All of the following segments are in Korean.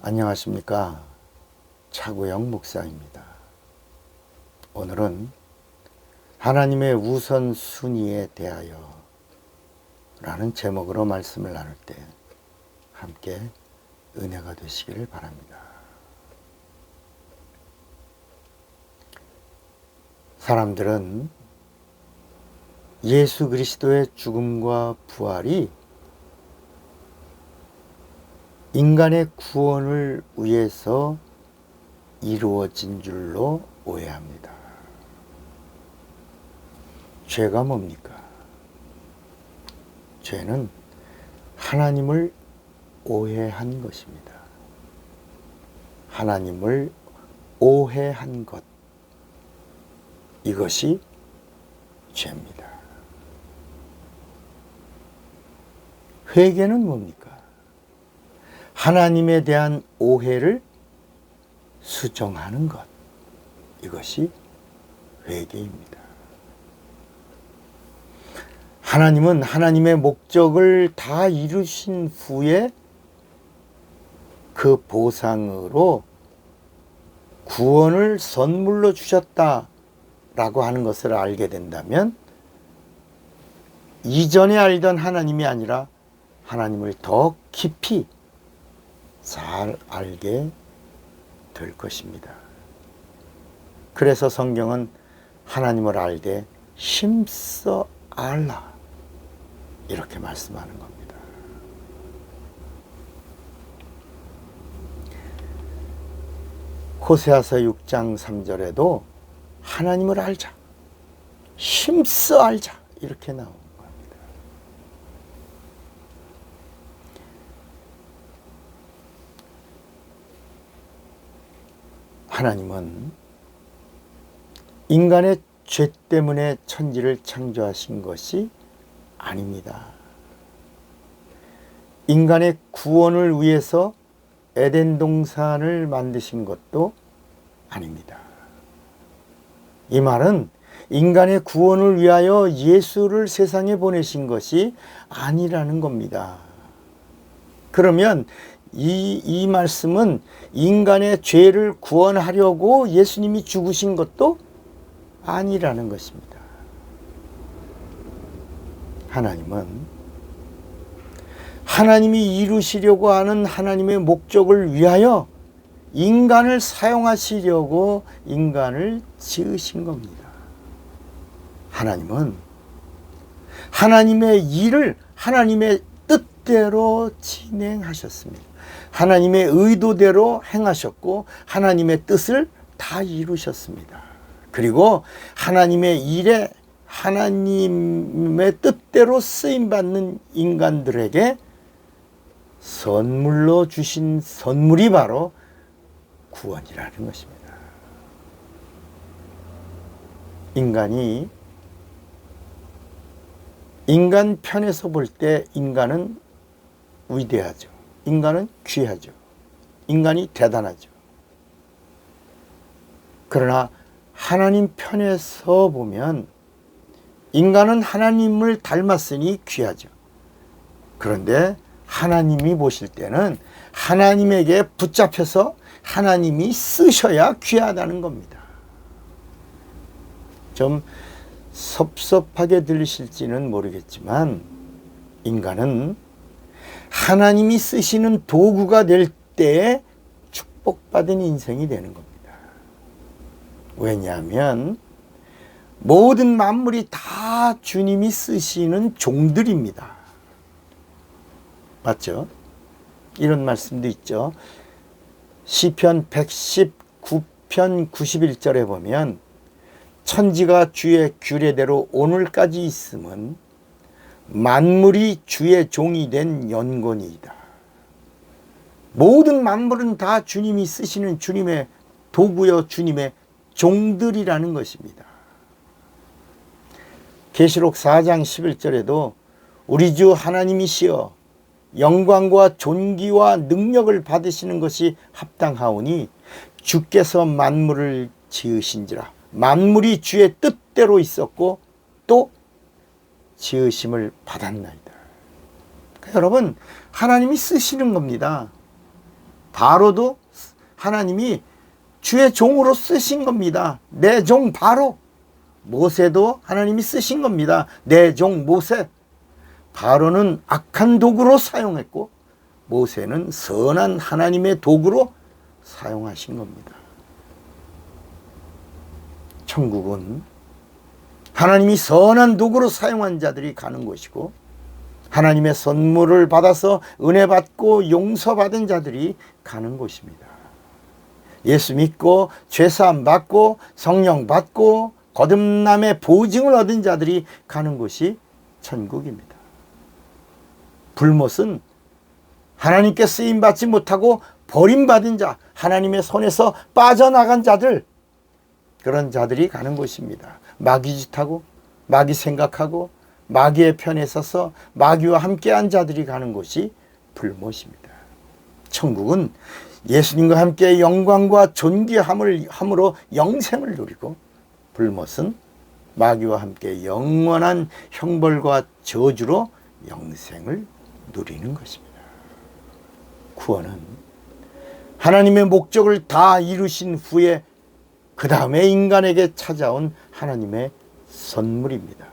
안녕하십니까. 차구영 목사입니다. 오늘은 하나님의 우선순위에 대하여 라는 제목으로 말씀을 나눌 때 함께 은혜가 되시기를 바랍니다. 사람들은 예수 그리스도의 죽음과 부활이 인간의 구원을 위해서 이루어진 줄로 오해합니다. 죄가 뭡니까? 죄는 하나님을 오해한 것입니다. 하나님을 오해한 것, 이것이 죄입니다. 회개는 뭡니까? 하나님에 대한 오해를 수정하는 것, 이것이 회개입니다. 하나님은 하나님의 목적을 다 이루신 후에 그 보상으로 구원을 선물로 주셨다라고 하는 것을 알게 된다면 이전에 알던 하나님이 아니라 하나님을 더 깊이 잘 알게 될 것입니다. 그래서 성경은 하나님을 알되 힘써 알라 이렇게 말씀하는 겁니다. 호세아서 6장 3절에도 하나님을 알자, 힘써 알자 이렇게 나옵니다. 하나님은 인간의 죄 때문에 천지를 창조하신 것이 아닙니다. 인간의 구원을 위해서 에덴 동산을 만드신 것도 아닙니다. 이 말은 인간의 구원을 위하여 예수를 세상에 보내신 것이 아니라는 겁니다. 그러면 이 말씀은 인간의 죄를 구원하려고 예수님이 죽으신 것도 아니라는 것입니다. 하나님은 하나님이 이루시려고 하는 하나님의 목적을 위하여 인간을 사용하시려고 인간을 지으신 겁니다. 하나님은 하나님의 일을 하나님의 뜻대로 진행하셨습니다. 하나님의 의도대로 행하셨고 하나님의 뜻을 다 이루셨습니다. 그리고 하나님의 일에 하나님의 뜻대로 쓰임받는 인간들에게 선물로 주신 선물이 바로 구원이라는 것입니다. 인간이 인간 편에서 볼 때 인간은 위대하죠. 인간은 귀하죠. 인간이 대단하죠. 그러나 하나님 편에서 보면 인간은 하나님을 닮았으니 귀하죠. 그런데 하나님이 보실 때는 하나님에게 붙잡혀서 하나님이 쓰셔야 귀하다는 겁니다. 좀 섭섭하게 들리실지는 모르겠지만 인간은 하나님이 쓰시는 도구가 될 때에 축복받은 인생이 되는 겁니다. 왜냐하면 모든 만물이 다 주님이 쓰시는 종들입니다. 맞죠? 이런 말씀도 있죠. 시편 119편 91절에 보면 천지가 주의 규례대로 오늘까지 있음은 만물이 주의 종이 된 연곤이다. 모든 만물은 다 주님이 쓰시는 주님의 도구요 주님의 종들이라는 것입니다. 계시록 4장 11절에도 우리 주 하나님이시여 영광과 존귀와 능력을 받으시는 것이 합당하오니 주께서 만물을 지으신지라. 만물이 주의 뜻대로 있었고 또 지으심을 받았나이다. 그러니까 여러분, 하나님이 쓰시는 겁니다. 바로도 하나님이 주의 종으로 쓰신 겁니다. 내 종 바로. 모세도 하나님이 쓰신 겁니다. 내 종 모세. 바로는 악한 도구로 사용했고 모세는 선한 하나님의 도구로 사용하신 겁니다. 천국은 하나님이 선한 도구로 사용한 자들이 가는 곳이고 하나님의 선물을 받아서 은혜 받고 용서받은 자들이 가는 곳입니다. 예수 믿고 죄사함 받고 성령 받고 거듭남의 보증을 얻은 자들이 가는 곳이 천국입니다. 불못은 하나님께 쓰임받지 못하고 버림받은 자, 하나님의 손에서 빠져나간 자들, 그런 자들이 가는 곳입니다. 마귀짓하고 마귀 생각하고 마귀의 편에 서서 마귀와 함께한 자들이 가는 곳이 불못입니다. 천국은 예수님과 함께 영광과 존귀함으로 영생을 누리고 불못은 마귀와 함께 영원한 형벌과 저주로 영생을 누리는 것입니다. 구원은 하나님의 목적을 다 이루신 후에 그 다음에 인간에게 찾아온 하나님의 선물입니다.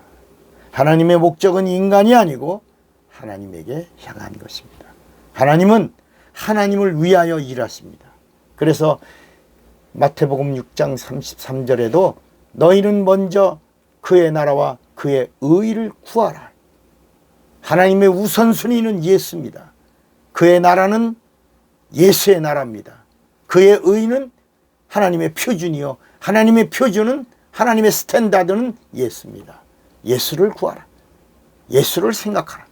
하나님의 목적은 인간이 아니고 하나님에게 향한 것입니다. 하나님은 하나님을 위하여 일하십니다. 그래서 마태복음 6장 33절에도 너희는 먼저 그의 나라와 그의 의를 구하라. 하나님의 우선순위는 예수입니다. 그의 나라는 예수의 나라입니다. 그의 의는 하나님의 표준이요. 하나님의 표준은 하나님의 스탠다드는 예수입니다. 예수를 구하라. 예수를 생각하라.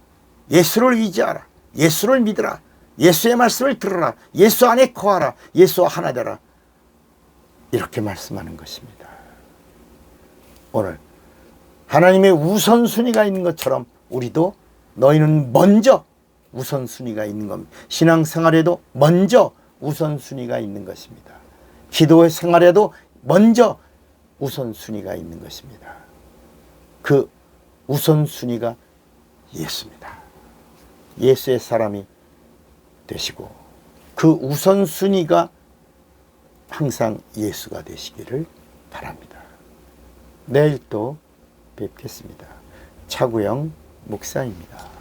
예수를 의지하라. 예수를 믿으라. 예수의 말씀을 들으라. 예수 안에 거하라. 예수와 하나 되라. 이렇게 말씀하는 것입니다. 오늘 하나님의 우선순위가 있는 것처럼 우리도 너희는 먼저 우선순위가 있는 겁니다. 신앙생활에도 먼저 우선순위가 있는 것입니다. 기도 생활에도 먼저 우선순위가 있는 것입니다. 그 우선순위가 예수입니다. 예수의 사람이 되시고 그 우선순위가 항상 예수가 되시기를 바랍니다. 내일 또 뵙겠습니다. 차구영 목사입니다.